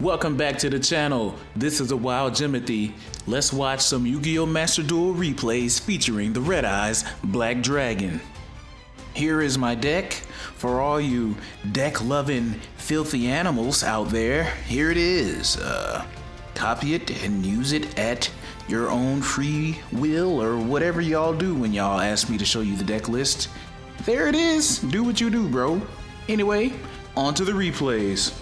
Welcome back to the channel. This is a Wild Jimothy. Let's watch some Yu-Gi-Oh! Master Duel replays featuring the Red Eyes Black Dragon. Here is my deck. For all you deck-loving filthy animals out there, here it is. Copy it and use it at your own free will or whatever y'all do when y'all ask me to show you the deck list. There it is. Do what you do, bro. Anyway, on to the replays.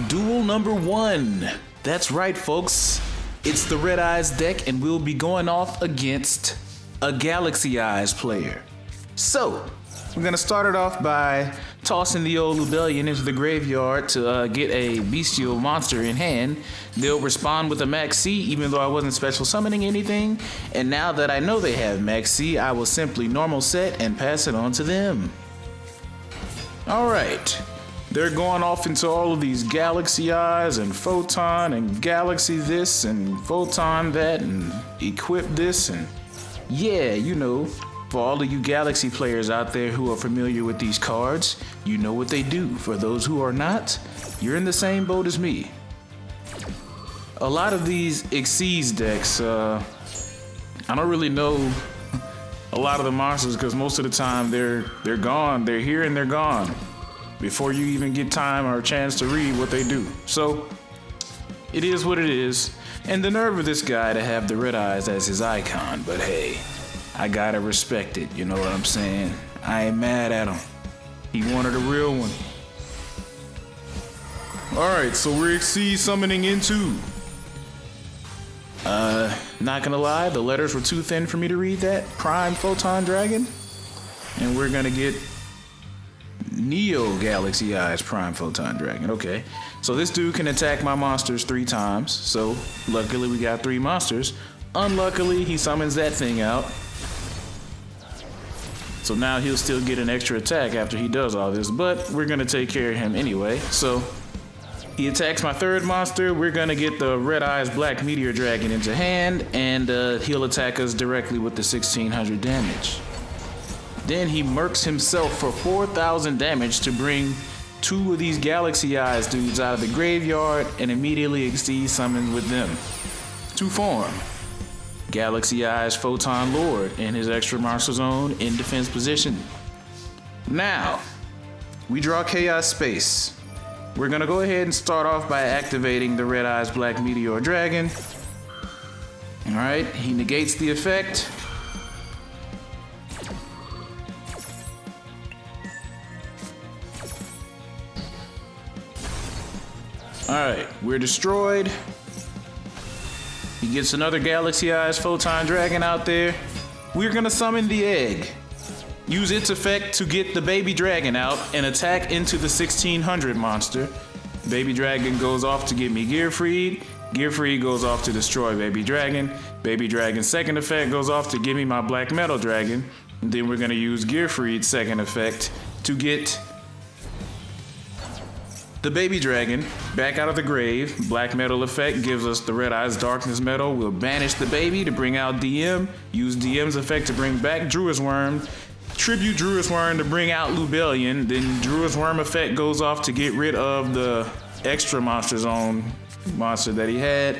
Duel number 1. That's right, folks. It's the Red Eyes deck, and we'll be going off against a Galaxy Eyes player. So, we're gonna start it off by tossing the old Lubellion into the graveyard to get a Bystial monster in hand. They'll respond with a Max C, even though I wasn't special summoning anything. And now that I know they have Max C, I will simply normal set and pass it on to them. Alright, they're going off into all of these Galaxy Eyes and Photon and Galaxy this and Photon that and Equip this and yeah, you know. For all of you Galaxy players out there who are familiar with these cards, you know what they do. For those who are not, you're in the same boat as me. A lot of these Xyz decks, I don't really know a lot of the monsters because most of the time they're gone. They're here and they're gone before you even get time or a chance to read what they do. So it is what it is. And the nerve of this guy to have the Red Eyes as his icon, but hey, I gotta respect it, you know what I'm saying? I ain't mad at him. He wanted a real one. Alright, so we're Xyz summoning into. Not gonna lie, the letters were too thin for me to read that. Prime Photon Dragon. And we're gonna get Neo Galaxy Eyes Prime Photon Dragon. Okay, so this dude can attack my monsters 3 times. So luckily we got 3 monsters. Unluckily, he summons that thing out. So now he'll still get an extra attack after he does all this, but we're gonna take care of him anyway. So he attacks my 3rd monster. We're gonna get the Red Eyes Black Meteor Dragon into hand, and he'll attack us directly with the 1600 damage. Then he murks himself for 4000 damage to bring 2 of these Galaxy Eyes dudes out of the graveyard and immediately Xyz summons with them to form Galaxy Eyes Photon Lord in his extra monster zone in defense position. Now, we draw Chaos Space. We're gonna go ahead and start off by activating the Red Eyes Black Meteor Dragon. Alright, he negates the effect. Alright, we're destroyed. He gets another Galaxy Eyes Photon Dragon out there. We're gonna summon the egg. Use its effect to get the baby dragon out and attack into the 1600 monster. Baby dragon goes off to get me Gearfried. Gearfried goes off to destroy baby dragon. Baby dragon's second effect goes off to give me my black metal dragon. And then we're gonna use Gearfried's second effect to get the baby dragon back out of the grave. Black metal effect gives us the Red Eyes Darkness Metal. We'll banish the baby to bring out DM. Use DM's effect to bring back Druid's Worm. Tribute Druid's Worm to bring out Lubellion. Then Druid's Worm effect goes off to get rid of the extra monster zone monster that he had.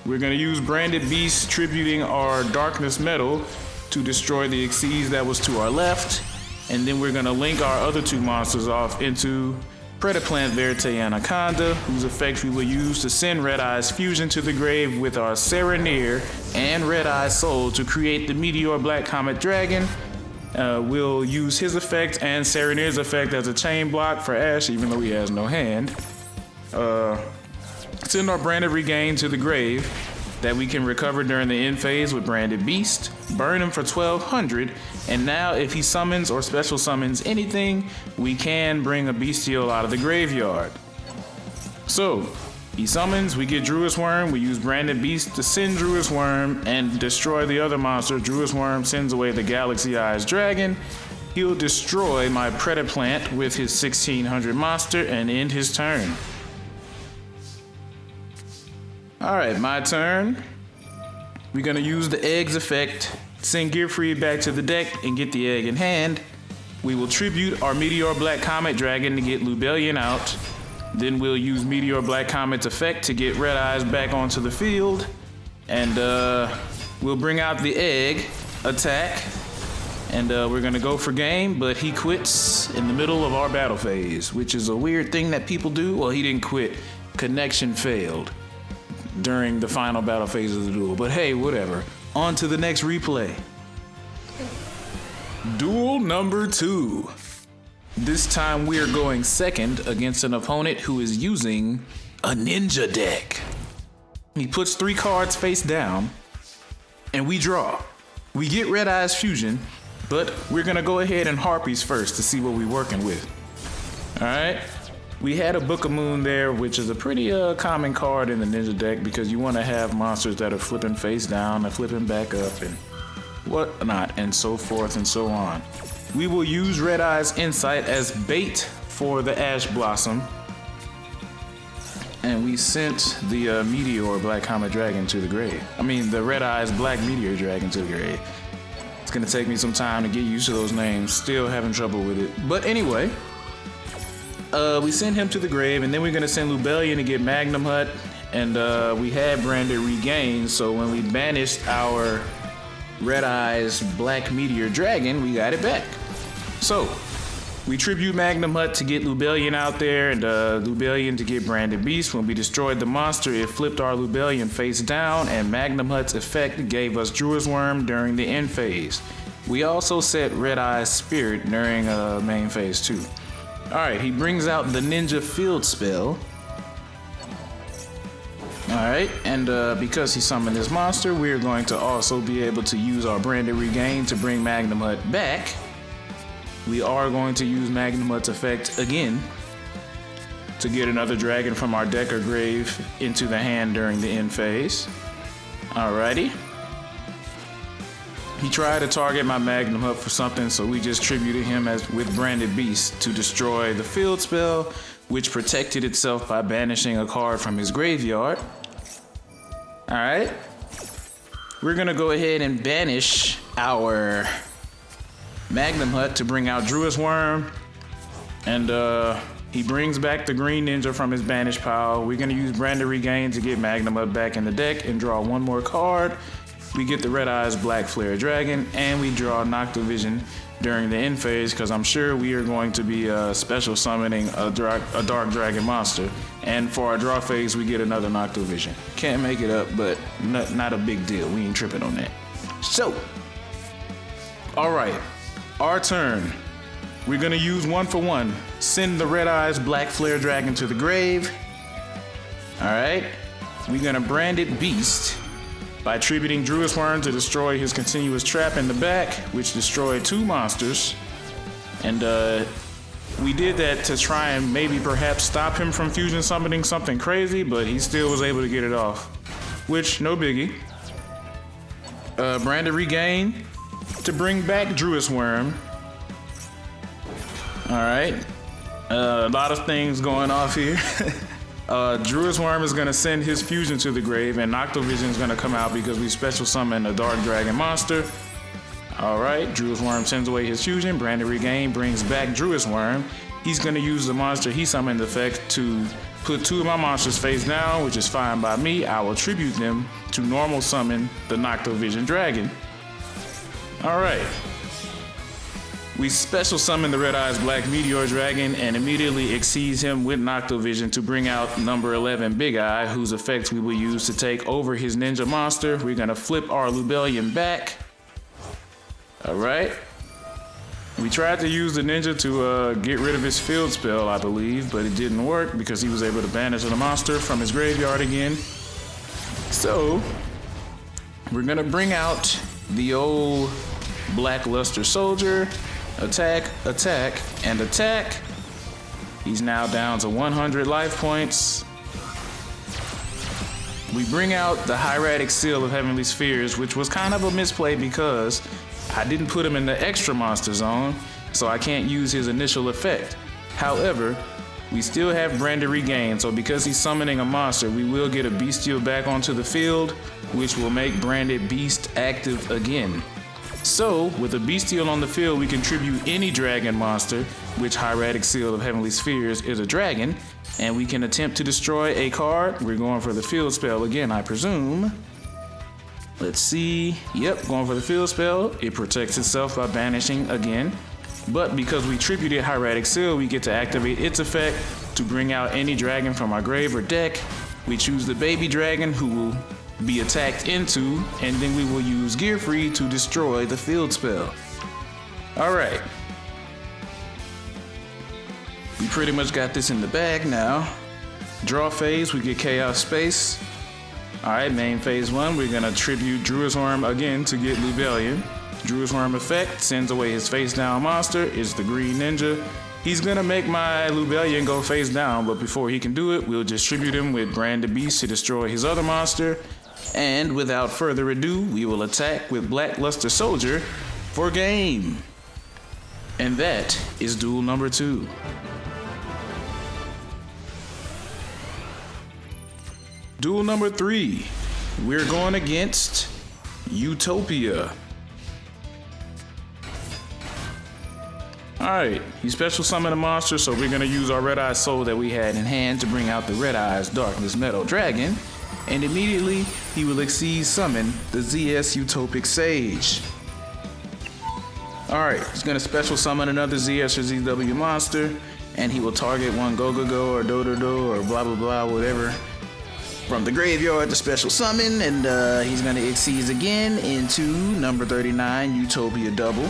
We're gonna use Branded Beast tributing our Darkness Metal to destroy the Xyz that was to our left. And then we're gonna link our other 2 monsters off into Predaplant Verte Anaconda, whose effect we will use to send Red Eyes Fusion to the grave with our Serenir and Red Eyes Soul to create the Meteor Black Comet Dragon. We'll use his effect and Serenir's effect as a chain block for Ash, even though he has no hand. Send our Branded Regain to the grave that we can recover during the end phase with Branded Beast. Burn him for 1200. And now if he summons or special summons anything, we can bring a Bystial out of the graveyard. So, he summons, we get Druid's Worm, we use Branded Beast to send Druid's Worm and destroy the other monster. Druid's Worm sends away the Galaxy Eyes Dragon. He'll destroy my Predaplant with his 1600 monster and end his turn. Alright, my turn. We're gonna use the Egg's effect, send Gearfried back to the deck and get the egg in hand. We will tribute our Meteor Black Comet Dragon to get Lubellion out. Then we'll use Meteor Black Comet's effect to get Red Eyes back onto the field. And we'll bring out the egg attack. And we're gonna go for game, but he quits in the middle of our battle phase, which is a weird thing that people do. Well, he didn't quit. Connection failed during the final battle phase of the duel. But hey, whatever. On to the next replay. Duel number 2. This time we are going second against an opponent who is using a ninja deck. He puts 3 cards face down, and we draw. We get Red Eyes Fusion, but we're gonna go ahead and Harpies first to see what we're working with. All right. We had a Book of Moon there, which is a pretty common card in the ninja deck because you want to have monsters that are flipping face down and flipping back up and whatnot, and so forth and so on. We will use Red Eyes Insight as bait for the Ash Blossom. And we sent the Meteor Black Comet Dragon to the grave. I mean, the Red Eyes Black Meteor Dragon to the grave. It's gonna take me some time to get used to those names. Still having trouble with it. But anyway, we send him to the grave, and then we're gonna send Lubellion to get Magnum Hut. And we had Branded Regain, so when we banished our Red Eyes Black Meteor Dragon, we got it back. So, we tribute Magnum Hut to get Lubellion out there, and Lubellion to get Branded Beast. When we destroyed the monster, it flipped our Lubellion face down, and Magnum Hut's effect gave us Druid's Worm during the end phase. We also set Red Eyes Spirit during main phase too. Alright, he brings out the Ninja Field spell. Alright, and because he summoned this monster, we're going to also be able to use our Branded Regain to bring Magnum Hut back. We are going to use Magnum Hut's effect again to get another dragon from our deck or grave into the hand during the end phase. Alrighty. He tried to target my Magnum Hut for something, so we just tributed him with Branded Beast to destroy the field spell, which protected itself by banishing a card from his graveyard. Alright. We're gonna go ahead and banish our Magnum Hut to bring out Druid's Worm. And he brings back the Green Ninja from his banished pile. We're gonna use Branded Regain to get Magnum Hut back in the deck and draw one more card. We get the Red Eyes Black Flare Dragon, and we draw Noctovision during the end phase, because I'm sure we are going to be special summoning a Dark Dragon monster. And for our draw phase, we get another Noctovision. Can't make it up, but not a big deal. We ain't tripping on that. So, all right, our turn. We're gonna use 1-for-1. Send the Red Eyes Black Flare Dragon to the grave. All right, we're gonna Branded Beast by tributing Druid's Worm to destroy his continuous trap in the back, which destroyed 2 monsters. And we did that to try and maybe perhaps stop him from fusion summoning something crazy, but he still was able to get it off, which, no biggie. Branded Regain to bring back Druid's Worm. All right, a lot of things going off here. Druid's Worm is gonna send his fusion to the grave, and Noctovision is gonna come out because we special summon a Dark Dragon monster. Alright, Druid's Worm sends away his fusion. Branded Regain brings back Druid's Worm. He's gonna use the monster he summoned effect to put 2 of my monsters face down, which is fine by me. I will tribute them to normal summon the Noctovision Dragon. Alright. We special summon the Red Eyes Black Meteor Dragon and immediately exceeds him with Noctovision to bring out number 11 Big Eye, whose effects we will use to take over his ninja monster. We're gonna flip our Lubellion back. All right. We tried to use the ninja to get rid of his field spell, I believe, but it didn't work because he was able to banish the monster from his graveyard again. So we're gonna bring out the old Blackluster Soldier. Attack, attack, and attack. He's now down to 100 life points. We bring out the Hieratic Seal of Heavenly Spheres, which was kind of a misplay because I didn't put him in the extra monster zone, so I can't use his initial effect. However, we still have Branded Regain, so because he's summoning a monster, we will get a Bystial back onto the field, which will make Branded Beast active again. So, with a Bystial on the field, we can tribute any dragon monster, which Hieratic Seal of Heavenly Spheres is a dragon, and we can attempt to destroy a card. We're going for the field spell again, I presume. Let's see. Yep, going for the field spell. It protects itself by banishing again. But because we tributed Hieratic Seal, we get to activate its effect to bring out any dragon from our grave or deck. We choose the baby dragon who will be attacked into, and then we will use Gear Free to destroy the field spell. Alright. We pretty much got this in the bag now. Draw phase, we get Chaos Space. Alright, main phase 1, we're gonna tribute Druid's Worm again to get Lubellion. Druid's Worm effect sends away his face down monster. It's the Green Ninja. He's gonna make my Lubellion go face down, but before he can do it, we'll distribute him with Branded Beast to destroy his other monster. And without further ado, we will attack with Blackluster Soldier for game. And that is duel number 2. Duel number 3. We're going against Utopia. Alright, he special summoned a monster, so we're gonna use our Red Eye Soul that we had in hand to bring out the Red Eyes Darkness Metal Dragon, and immediately he will exceed summon the ZS Utopic Sage. Alright, he's gonna special summon another ZS or ZW monster, and he will target one Go-Go-Go or Do-Do-Do or blah blah blah, whatever, from the graveyard to special summon, and he's gonna exceed again into number 39, Utopia Double.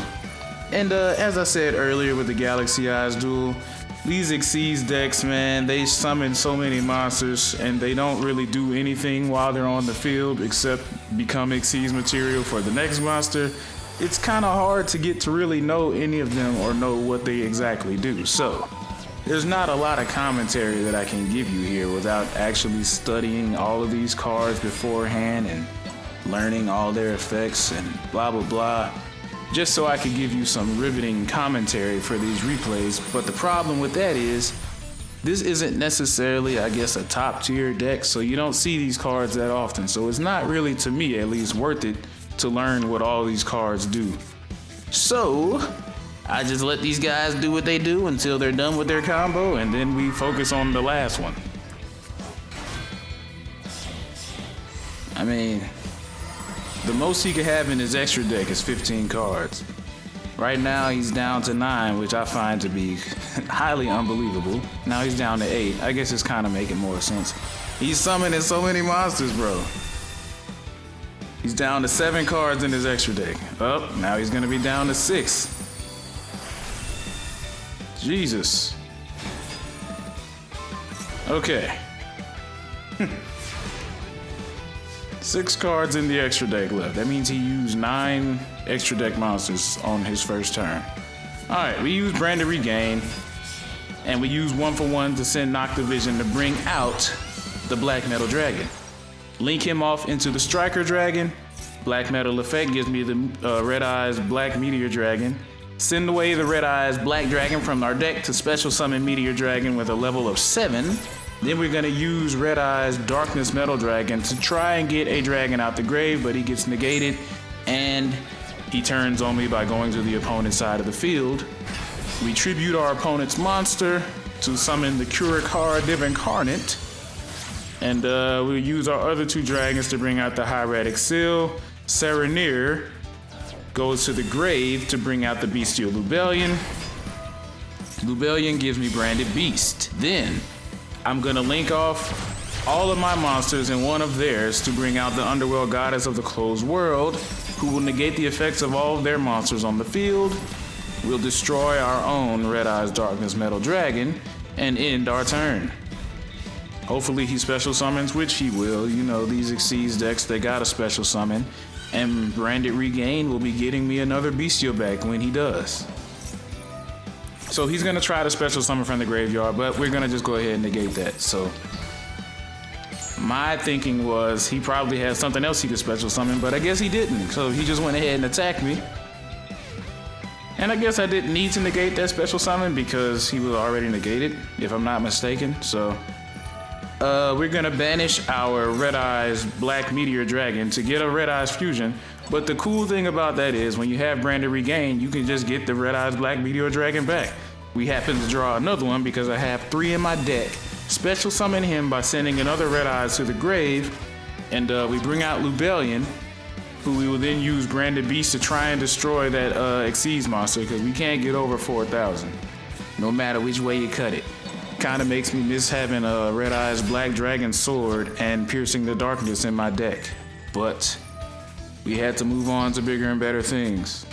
And as I said earlier with the Galaxy Eyes duel, these Exceeds decks, man, they summon so many monsters and they don't really do anything while they're on the field except become Exceeds material for the next monster. It's kind of hard to get to really know any of them or know what they exactly do. So there's not a lot of commentary that I can give you here without actually studying all of these cards beforehand and learning all their effects and blah blah blah, just so I could give you some riveting commentary for these replays. But the problem with that is, this isn't necessarily, I guess, a top tier deck, so you don't see these cards that often. So it's not really, to me at least, worth it to learn what all these cards do. So I just let these guys do what they do until they're done with their combo, and then we focus on the last one. I mean, the most he could have in his extra deck is 15 cards. Right now he's down to 9, which I find to be highly unbelievable. Now he's down to 8. I guess it's kind of making more sense. He's summoning so many monsters, bro. He's down to 7 cards in his extra deck. Oh, now he's gonna be down to 6. Jesus. Okay. 6 cards in the extra deck left. That means he used 9 extra deck monsters on his first turn. Alright, we use Branded Regain, and we use 1-for-1 to send Noctivision to bring out the Black Metal Dragon. Link him off into the Striker Dragon. Black Metal effect gives me the Red Eyes Black Meteor Dragon. Send away the Red Eyes Black Dragon from our deck to special summon Meteor Dragon with a level of 7. Then we're gonna use Red Eyes Darkness Metal Dragon to try and get a dragon out the grave, but he gets negated and he turns on me by going to the opponent's side of the field. We tribute our opponent's monster to summon the Curicard Div Incarnate, and we'll use our other 2 dragons to bring out the Hieratic Seal. Serenir goes to the grave to bring out the Bystial Lubellion. Lubellion gives me Branded Beast. Then I'm gonna link off all of my monsters and one of theirs to bring out the Underworld Goddess of the Closed World, who will negate the effects of all of their monsters on the field. We'll destroy our own Red Eyes Darkness Metal Dragon and end our turn. Hopefully he special summons, which he will. You know, these Exceeds decks, they got a special summon. And Branded Regain will be getting me another Bystial back when he does. So he's gonna try to special summon from the graveyard, but we're gonna just go ahead and negate that. So my thinking was he probably had something else he could special summon, but I guess he didn't. So he just went ahead and attacked me. And I guess I didn't need to negate that special summon because he was already negated, if I'm not mistaken. So we're gonna banish our Red Eyes Black Meteor Dragon to get a Red Eyes Fusion But the cool thing about that is when you have Branded Regain, you can just get the Red Eyes Black Meteor Dragon back. We happen to draw another one because I have 3 in my deck. Special summon him by sending another Red Eyes to the grave, and we bring out Lubellion, who we will then use Branded Beast to try and destroy that Xyz monster because we can't get over 4,000, no matter which way you cut it. Kind of makes me miss having a Red Eyes Black Dragon Sword and Piercing the Darkness in my deck, but we had to move on to bigger and better things.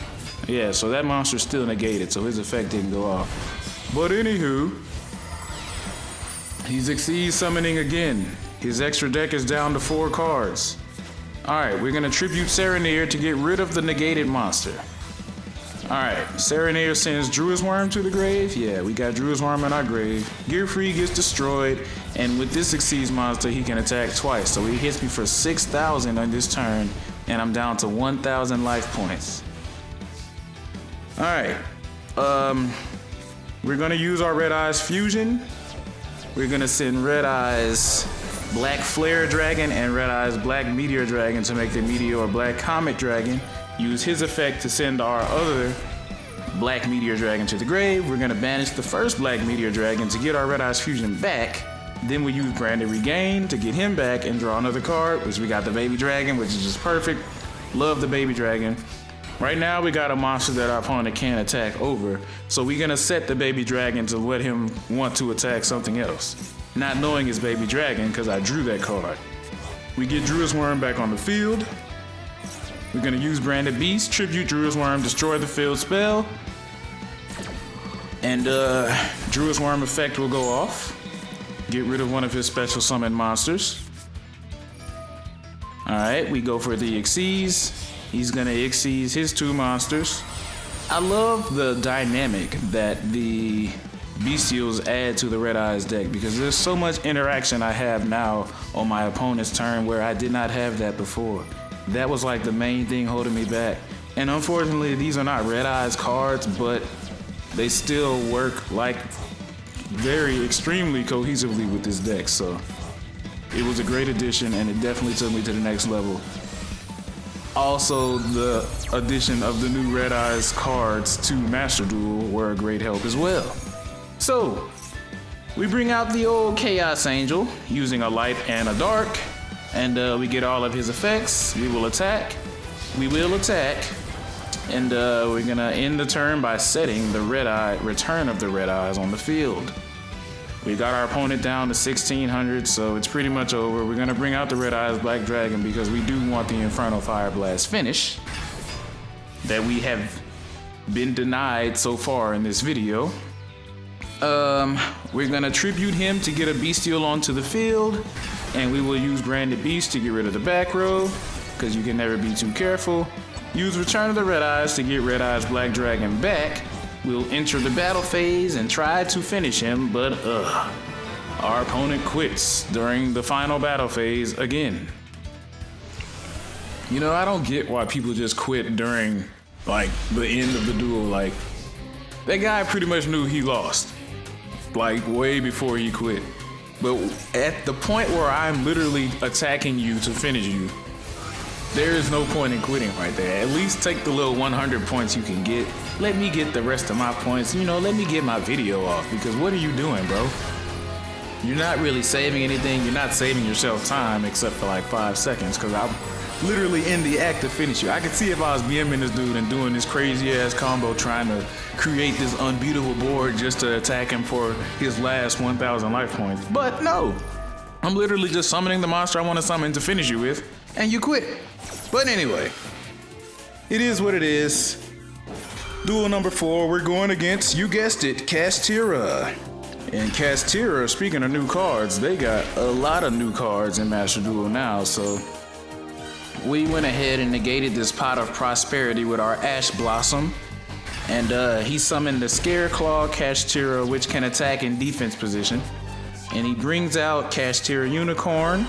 Yeah, so that monster's still negated, so his effect didn't go off. But anywho, he's Xyz summoning again. His extra deck is down to 4 cards. Alright, we're gonna tribute Serenir to get rid of the negated monster. Alright, Serenir sends Druid's Worm to the grave. Yeah, we got Druid's Worm in our grave. Gear Free gets destroyed, and with this Xyz monster, he can attack twice. So he hits me for 6,000 on this turn, and I'm down to 1,000 life points. Alright, we're gonna use our Red Eyes Fusion. We're gonna send Red Eyes Black Flare Dragon and Red Eyes Black Meteor Dragon to make the Meteor Black Comet Dragon. Use his effect to send our other Black Meteor Dragon to the grave. We're gonna banish the first Black Meteor Dragon to get our Red Eyes Fusion back. Then we use Branded Regain to get him back and draw another card, which we got the Baby Dragon, which is just perfect. Love the Baby Dragon. Right now we got a monster that our opponent can't attack over, so we're gonna set the Baby Dragon to let him want to attack something else. Not knowing it's Baby Dragon because I drew that card. We get Druid's Worm back on the field. We're gonna use Branded Beast, tribute Druid's Worm, destroy the field spell. And Druid's Worm effect will go off. Get rid of one of his special summon monsters. Alright, we go for the Xyz. He's gonna Xyz his 2 monsters. I love the dynamic that the Bystials add to the Red Eyes deck because there's so much interaction I have now on my opponent's turn where I did not have that before. That was like the main thing holding me back. And unfortunately, these are not Red Eyes cards, but they still work like very extremely cohesively with this deck. So it was a great addition and it definitely took me to the next level. Also, the addition of the new Red Eyes cards to Master Duel were a great help as well. So, we bring out the old Chaos Angel using a light and a dark, and we get all of his effects. We will attack, and we're gonna end the turn by setting the Return of the Red Eyes on the field. We got our opponent down to 1,600, so it's pretty much over. We're gonna bring out the Red Eyes Black Dragon because we do want the Infernal Fire Blast finish that we have been denied so far in this video. We're gonna tribute him to get a Bystial onto the field, and we will use Branded Beast to get rid of the back row, because you can never be too careful. Use Return of the Red Eyes to get Red Eyes Black Dragon back. We'll enter the battle phase and try to finish him, but our opponent quits during the final battle phase again. You know, I don't get why people just quit during, like, the end of the duel. Like, that guy pretty much knew he lost, like, way before he quit. But at the point where I'm literally attacking you to finish you, there is no point in quitting right there. At least take the little 100 points you can get. Let me get the rest of my points. You know, let me get my video off, because what are you doing, bro? You're not really saving anything. You're not saving yourself time except for like 5 seconds, because I'm literally in the act to finish you. I could see if I was BMing this dude and doing this crazy ass combo trying to create this unbeatable board just to attack him for his last 1,000 life points. But no, I'm literally just summoning the monster I want to summon to finish you with, and you quit. But anyway, it is what it is. Duel number 4, we're going against, you guessed it, Kashtira. And Kashtira, speaking of new cards, they got a lot of new cards in Master Duel now, so we went ahead and negated this pot of prosperity with our Ash Blossom. And he summoned the Scareclaw Kashtira, which can attack in defense position. And he brings out Kashtira Unicorn.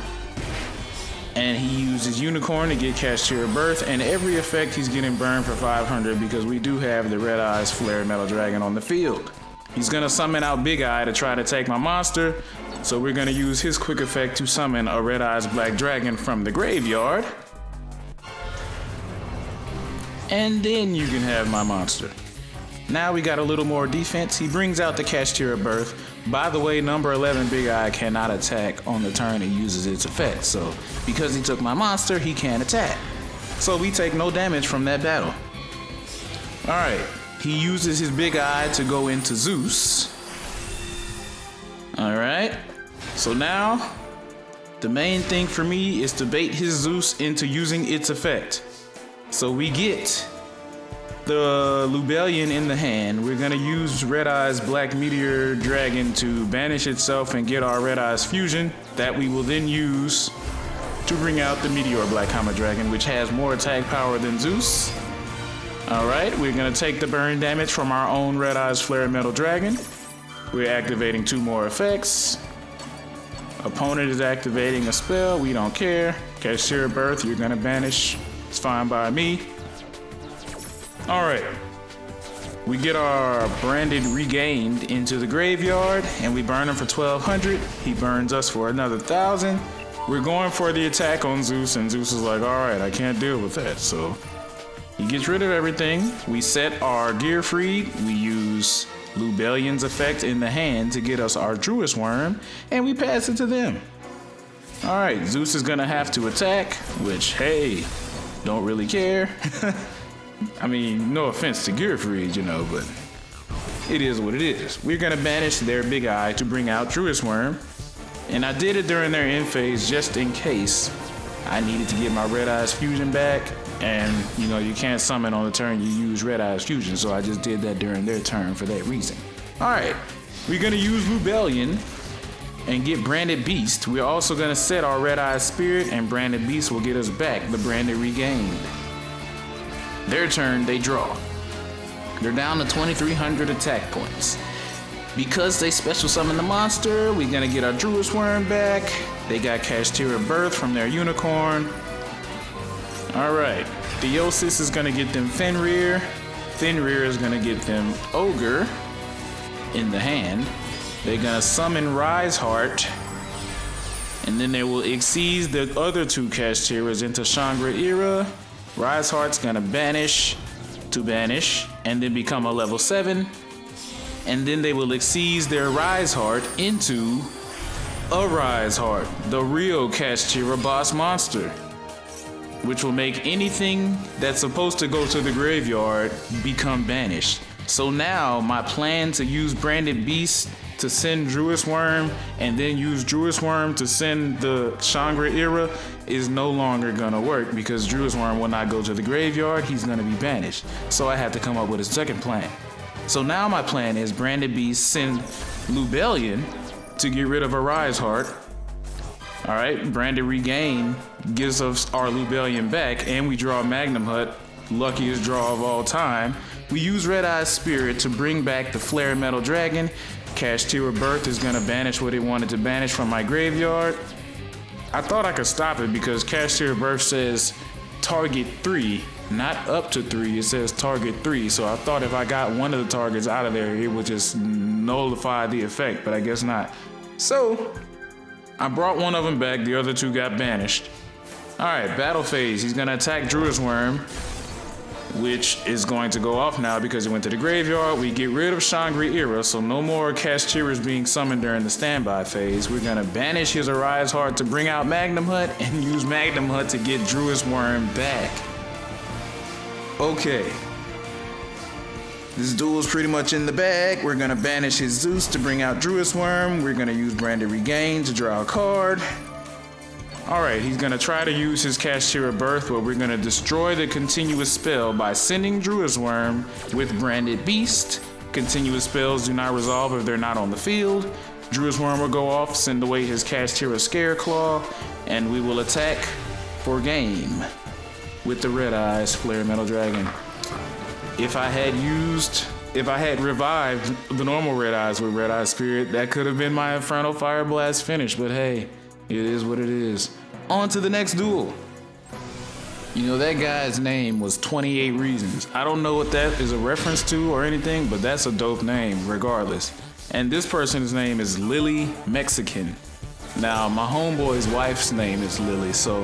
And he uses Unicorn to get Kashtira Birth, and every effect he's getting burned for 500 because we do have the Red Eyes Flare Metal Dragon on the field. He's gonna summon out Big Eye to try to take my monster, so we're gonna use his quick effect to summon a Red Eyes Black Dragon from the graveyard. and then you can have my monster. Now we got a little more defense. He brings out the Kashtira Birth. By the way, number 11 Big Eye cannot attack on the turn it uses its effect. So because he took my monster, he can't attack. So we take no damage from that battle. Alright, he uses his Big Eye to go into Zeus. Alright, so now the main thing for me is to bait his Zeus into using its effect. So we get the Lubellion in the hand. We're gonna use Red Eye's Black Meteor Dragon to banish itself and get our Red Eye's fusion that we will then use to bring out the Meteor Black Comet Dragon, which has more attack power than Zeus. Alright, we're gonna take the burn damage from our own Red Eye's Flare Metal Dragon. We're activating 2 more effects. Opponent is activating a spell, we don't care. Kashtira Birth, you're gonna banish. It's fine by me. Alright, we get our Branded Regained into the graveyard and we burn him for 1200. He burns us for another 1000. We're going for the attack on Zeus and Zeus is like, alright, I can't deal with that. So he gets rid of everything. We set our Gear Freed. We use Lubellion's effect in the hand to get us our Druid's Worm and we pass it to them. Alright, Zeus is gonna have to attack, which, hey, don't really care. I mean, no offense to Gear Freed, you know, but it is what it is. We're gonna banish their Big Eye to bring out Druid's Worm. And I did it during their end phase just in case I needed to get my Red Eye's fusion back. And, you know, you can't summon on the turn you use Red Eye's fusion, so I just did that during their turn for that reason. Alright, we're gonna use Lubellion and get Branded Beast. We're also gonna set our Red Eye's Spirit and Branded Beast will get us back the Branded Regained. Their turn, they draw. They're down to 2300 attack points. Because they special summon the monster, we're gonna get our Druid's Worm back. They got Kashtira Birth from their unicorn. Alright, Theosis is gonna get them Fenrir. Fenrir is gonna get them Ogre in the hand. They're gonna summon Rise Heart. And then they will exceed the other 2 Kashtiras into Shangri-Ira. Rise Heart's gonna banish to banish and then become a level 7. And then they will exceed their Rise Heart into a Rise Heart, the real Kashtira boss monster, which will make anything that's supposed to go to the graveyard become banished. So now my plan to use Branded Beast to send Druid's Worm and then use Druid's Worm to send the Shangri-Ira is no longer gonna work because Druid's Worm will not go to the graveyard, he's gonna be banished. So I had to come up with a second plan. So now my plan is Branded Beast send Lubellion to get rid of a Rise Heart. Alright, Branded Regain gives us our Lubellion back and we draw Magnum Hut, luckiest draw of all time. We use Red Eye's Spirit to bring back the Flare Metal Dragon. Kashtira Birth is gonna banish what it wanted to banish from my graveyard. I thought I could stop it because Kashtira Birth says target 3, not up to 3, it says target 3. So I thought if I got one of the targets out of there, it would just nullify the effect, but I guess not. So I brought one of them back, the other 2 got banished. Alright, battle phase, he's gonna attack Druid's Worm, which is going to go off now because it went to the graveyard. We get rid of Shangri-Ira, so no more Kashtiras being summoned during the standby phase. We're gonna banish his Arise Heart to bring out Magnum Hut and use Magnum Hut to get Druid's Worm back. Okay. This duel's pretty much in the bag. We're gonna banish his Zeus to bring out Druid's Worm. We're gonna use Branded Regain to draw a card. Alright, he's gonna try to use his Kashtira Birth, but we're gonna destroy the continuous spell by sending Druid's Worm with Branded Beast. Continuous spells do not resolve if they're not on the field. Druid's Worm will go off, send away his Kashtira Scareclaw, and we will attack for game with the Red Eye's Flare Metal Dragon. If I had revived the normal Red Eyes with Red Eye's Spirit, that could have been my Infernal Fire Blast finish, but hey, it is what it is. On to the next duel. You know, that guy's name was 28 Reasons. I don't know what that is a reference to or anything, but that's a dope name regardless. And this person's name is Lily Mexican. Now, my homeboy's wife's name is Lily, so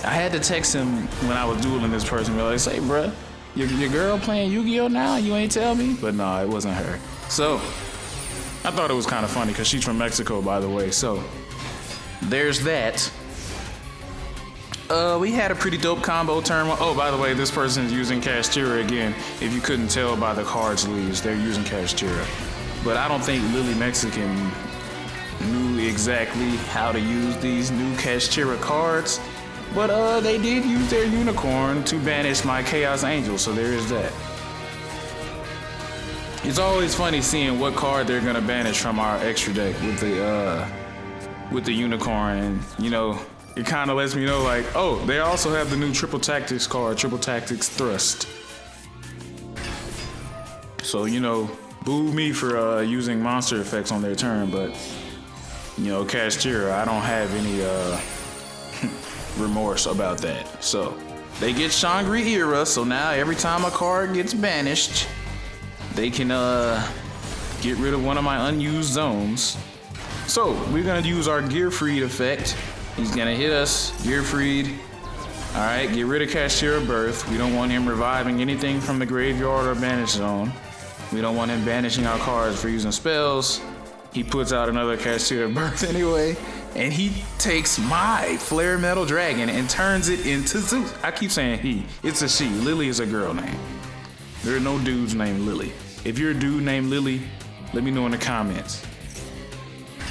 I had to text him when I was dueling this person. Like, say, bruh, Your girl playing Yu-Gi-Oh now? You ain't tell me? But no, it wasn't her. So, I thought it was kind of funny because she's from Mexico, by the way. So, there's that. We had a pretty dope combo turn. Oh, by the way, this person's using Kashtira again. If you couldn't tell by the cards leaves, they're using Kashtira. But I don't think Lily Mexican knew exactly how to use these new Kashtira cards. But they did use their unicorn to banish my Chaos Angel, so there is that. It's always funny seeing what card they're gonna banish from our extra deck with the unicorn, and you know, it kind of lets me know like, oh, they also have the new Triple Tactics card, Triple Tactics Thrust. So you know, boo me for using monster effects on their turn, but you know, Kashtira, I don't have any remorse about that. So they get Shangri-Era, so now every time a card gets banished, they can get rid of one of my unused zones. So we're gonna use our Gearfried effect. He's gonna hit us, Gearfried. Alright, get rid of Kashtira Birth. We don't want him reviving anything from the graveyard or banish zone. We don't want him banishing our cards for using spells. He puts out another Kashtira Birth anyway. And he takes my Flare Metal Dragon and turns it into Zeus. I keep saying he. It's a she. Lily is a girl name. There are no dudes named Lily. If you're a dude named Lily, let me know in the comments.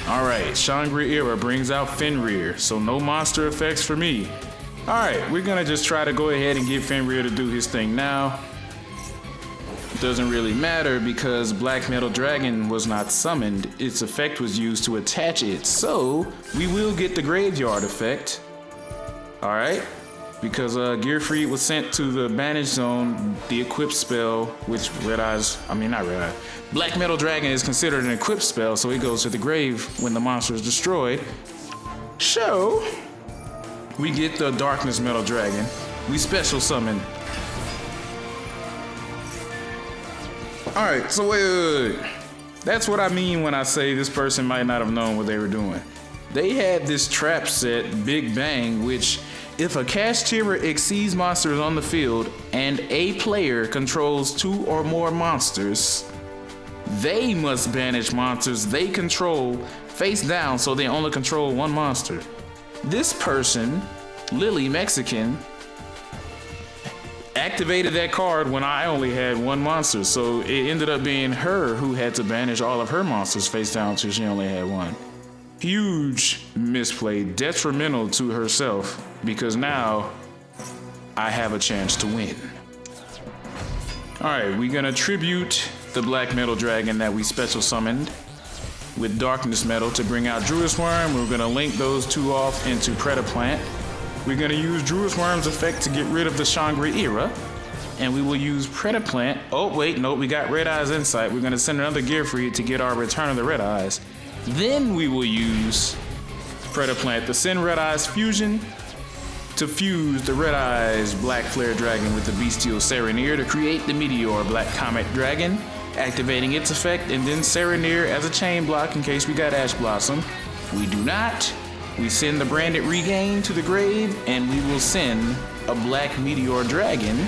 Alright, Shangri-Era brings out Fenrir, so no monster effects for me. Alright, we're gonna just try to go ahead and get Fenrir to do his thing now. Doesn't really matter because Black Metal Dragon was not summoned. Its effect was used to attach it, so we will get the graveyard effect. Alright, because Gearfried was sent to the banish zone, the equipped spell, which Black Metal Dragon is considered an equipped spell, so it goes to the grave when the monster is destroyed. So, we get the Darkness Metal Dragon. We special summon. Alright, so wait. That's what I mean when I say this person might not have known what they were doing. They had this trap set, Big Bang, which if a Kashtira exceeds monsters on the field and a player controls 2 or more monsters, they must banish monsters they control face down so they only control 1 monster. This person, Lily Mexican, activated that card when I only had 1 monster, so it ended up being her who had to banish all of her monsters face down till she only had 1. Huge misplay, detrimental to herself, because now I have a chance to win. Alright, we're gonna tribute the Black Metal Dragon that we special summoned with Darkness Metal to bring out Druid's Worm. We're gonna link those 2 off into Predaplant. We're gonna use Druid's Worm's effect to get rid of the Shangri-Era, and we will use Predaplant. Oh wait, no, we got Red Eyes Insight. We're gonna send another Gearfried to get our Return of the Red Eyes. Then we will use Predaplant to send Red Eyes Fusion to fuse the Red Eyes Black Flare Dragon with the Bystial Serenir to create the Meteor Black Comet Dragon, activating its effect, and then Serenir as a chain block in case we got Ash Blossom. We do not. We send the Branded Regain to the grave, and we will send a Black Meteor Dragon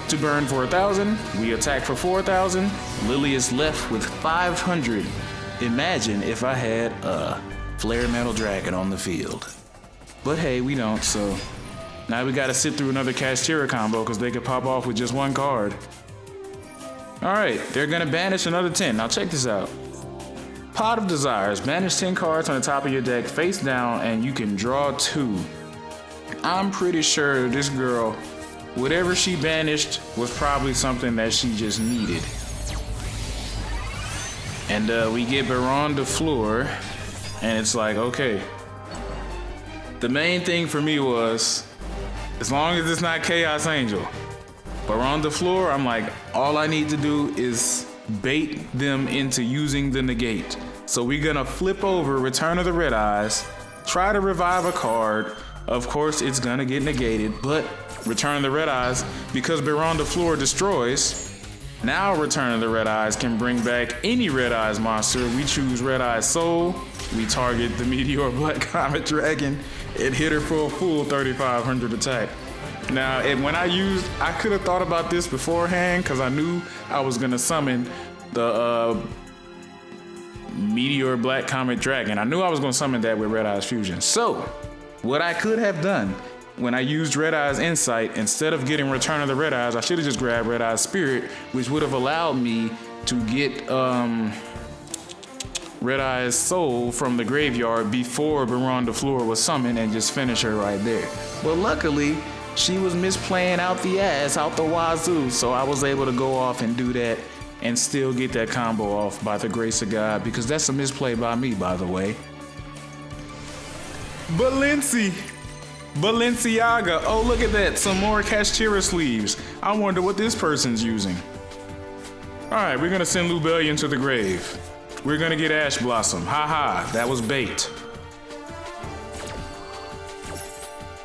to burn for 1,000. We attack for 4,000. Lily is left with 500. Imagine if I had a Flare Metal Dragon on the field. But hey, we don't, so now we gotta sit through another Kashtira combo because they could pop off with just 1 card. Alright, they're gonna banish another 10. Now check this out. Pot of Desires. Banish 10 cards on the top of your deck face down and you can draw 2. I'm pretty sure this girl, whatever she banished was probably something that she just needed. And we get Baron de Fleur, and it's like, okay. The main thing for me was, as long as it's not Chaos Angel, Baron de Fleur, I'm like, all I need to do is bait them into using the negate. So we're gonna flip over Return of the Red Eyes, try to revive a card. Of course, it's gonna get negated, but Return of the Red Eyes, because Baron de Fleur destroys, now Return of the Red Eyes can bring back any Red Eyes monster. We choose Red Eyes Soul, we target the Meteor Black Comet Dragon, and hit her for a full 3,500 attack. Now, when I could have thought about this beforehand because I knew I was gonna summon the Meteor Black Comet Dragon. I knew I was gonna summon that with Red Eyes Fusion. So, what I could have done when I used Red Eyes Insight, instead of getting Return of the Red Eyes, I should have just grabbed Red Eyes Spirit, which would have allowed me to get Red Eyes Soul from the graveyard before Baron de Fleur was summoned and just finish her right there. But luckily, she was misplaying out the ass out the wazoo, so I was able to go off and do that and still get that combo off by the grace of God, because that's a misplay by me, by the way. Balenciaga. Oh, look at that. Some more Kashtira sleeves. I wonder what this person's using. Alright, we're gonna send Lubellion to the grave. We're gonna get Ash Blossom. Haha, that was bait.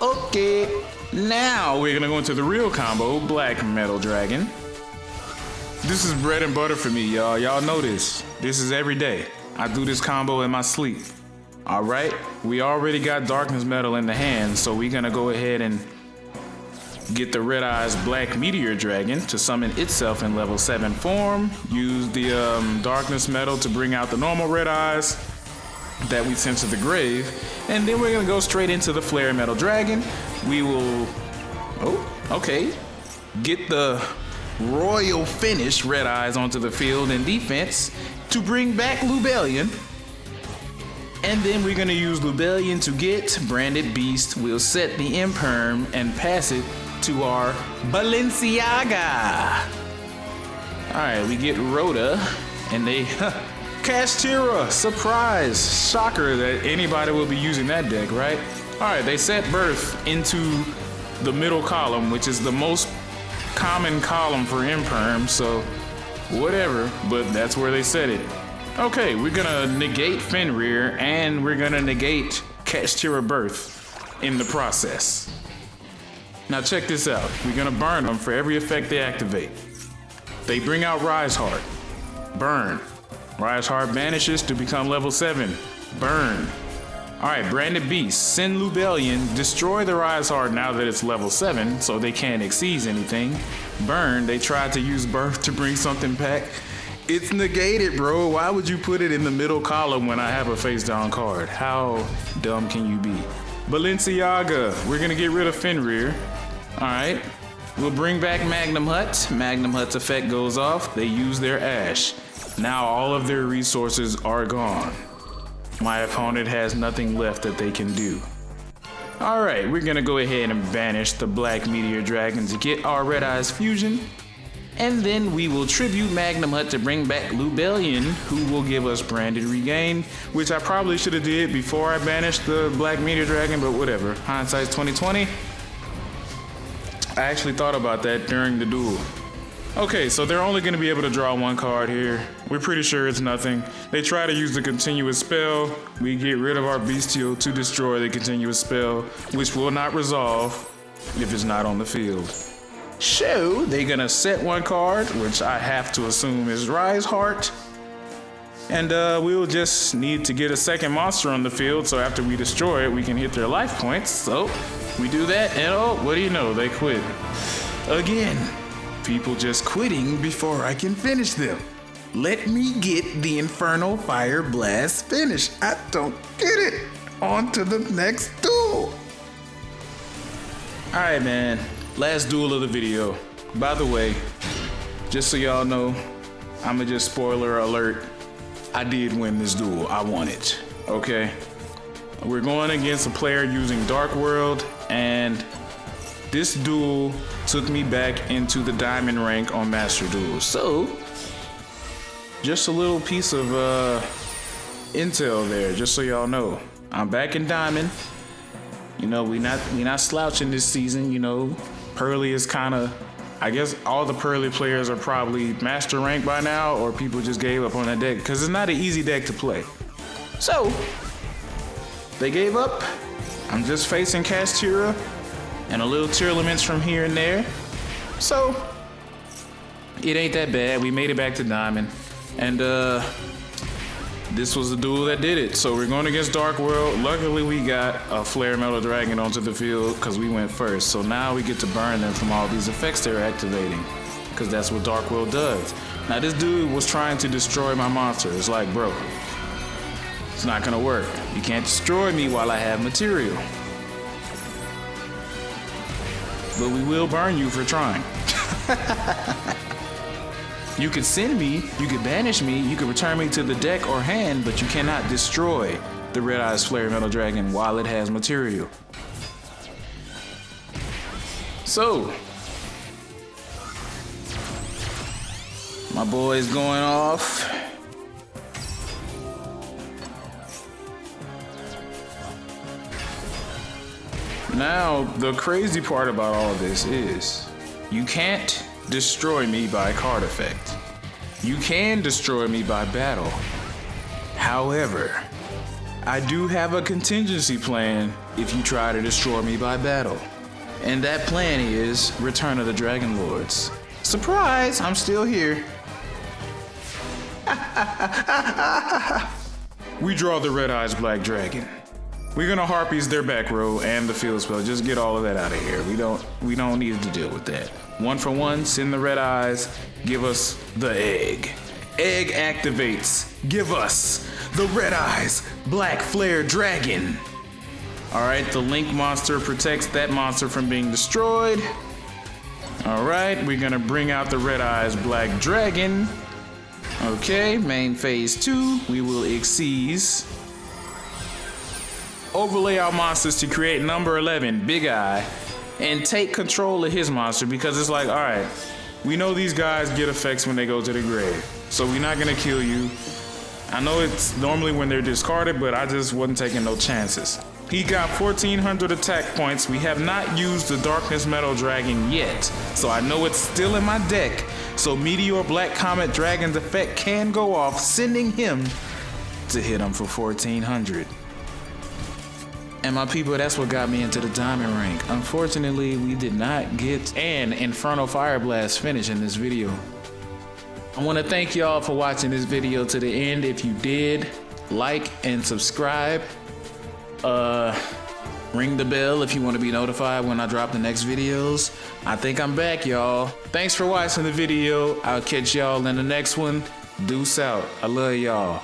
Okay, now we're gonna go into the real combo, Black Metal Dragon. This is bread and butter for me, y'all. Y'all know this. This is every day. I do this combo in my sleep. Alright, we already got Darkness Metal in the hand, so we're gonna go ahead and get the Red Eyes Black Meteor Dragon to summon itself in level 7 form. Use the Darkness Metal to bring out the normal Red Eyes that we sent to the grave. And then we're gonna go straight into the Flare Metal Dragon. We will, get the Royal Finish Red Eyes onto the field in defense to bring back Lubellion. And then we're gonna use Lubellion to get Branded Beast. We'll set the Imperm and pass it to our Balenciaga. Alright, we get Rhoda, and they Kashtira, surprise, shocker that anybody will be using that deck, right? Alright, they set Birth into the middle column, which is the most common column for Imperm, so whatever, but that's where they set it. Okay, we're gonna negate Fenrir, and we're gonna negate Kashtira Birth in the process. Now check this out. We're gonna burn them for every effect they activate. They bring out Rise Heart. Burn. Rise Heart vanishes to become level 7. Burn. Alright, Branded Beast. Send Lubellion. Destroy the Rise Heart now that it's level 7, so they can't exceed anything. Burn. They tried to use Birth to bring something back. It's negated, bro. Why would you put it in the middle column when I have a face down card? How dumb can you be? Balenciaga. We're gonna get rid of Fenrir. Alright. We'll bring back Magnum Hut. Magnum Hut's effect goes off. They use their Ash. Now all of their resources are gone. My opponent has nothing left that they can do. Alright, we're gonna go ahead and banish the Black Meteor Dragon to get our Red Eyes Fusion. And then we will tribute Magnum Hut to bring back Lubellion, who will give us Branded Regain, which I probably should have did before I banished the Black Meteor Dragon, but whatever. Hindsight's 2020. I actually thought about that during the duel. Okay, so they're only going to be able to draw one card here. We're pretty sure it's nothing. They try to use the continuous spell. We get rid of our Bystial to destroy the continuous spell, which will not resolve if it's not on the field. So, they're gonna set one card, which I have to assume is Rise Heart. And we'll just need to get a second monster on the field, so after we destroy it, we can hit their life points. So, we do that, and oh, what do you know, they quit. Again, people just quitting before I can finish them. Let me get the Infernal Fire Blast finish. I don't get it. On to the next duel. Alright, man. Last duel of the video. By the way, just so y'all know, I'ma just spoiler alert. I did win this duel. I won it. Okay? We're going against a player using Dark World, and this duel took me back into the diamond rank on Master Duel. So, just a little piece of intel there, just so y'all know. I'm back in diamond. You know, we not slouching this season, you know. Pearly is kind of, I guess all the Pearly players are probably master rank by now, or people just gave up on that deck, because it's not an easy deck to play. So, they gave up. I'm just facing Kashtira and a little Tearlaments from here and there. So, it ain't that bad. We made it back to diamond. And this was the duel that did it. So we're going against Dark World. Luckily, we got a Flare Metal Dragon onto the field because we went first. So now we get to burn them from all these effects they're activating, because that's what Dark World does. Now this dude was trying to destroy my monster. It's like, bro, it's not gonna work. You can't destroy me while I have material. But we will burn you for trying. You could send me, you could banish me, you could return me to the deck or hand, but you cannot destroy the Red Eyes Flare Metal Dragon while it has material. So, my boy's going off. Now, the crazy part about all this is you can't destroy me by card effect. You can destroy me by battle. However, I do have a contingency plan if you try to destroy me by battle. And that plan is Return of the Dragon Lords. Surprise, I'm still here. We draw the Red Eyes Black Dragon. We're gonna Harpies their back row and the field spell. Just get all of that out of here. We don't need to deal with that. 1 for 1, send the Red Eyes, give us the egg. Egg activates. Give us the Red Eyes Black Flare Dragon. Alright, the Link monster protects that monster from being destroyed. Alright, we're gonna bring out the Red Eyes Black Dragon. Okay, main phase 2, we will Xyz. Overlay our monsters to create number 11, Big Eye, and take control of his monster, because it's like, alright, we know these guys get effects when they go to the grave, so we're not gonna kill you. I know it's normally when they're discarded, but I just wasn't taking no chances. He got 1400 attack points. We have not used the Darkness Metal Dragon yet, so I know it's still in my deck, so Meteor Black Comet Dragon's effect can go off, sending him to hit him for 1400. And my people, that's what got me into the diamond rank. Unfortunately, we did not get an Inferno Fire Blast finish in this video. I want to thank y'all for watching this video to the end. If you did, like and subscribe. Ring the bell if you want to be notified when I drop the next videos. I think I'm back, y'all. Thanks for watching the video. I'll catch y'all in the next one. Deuce out. I love y'all.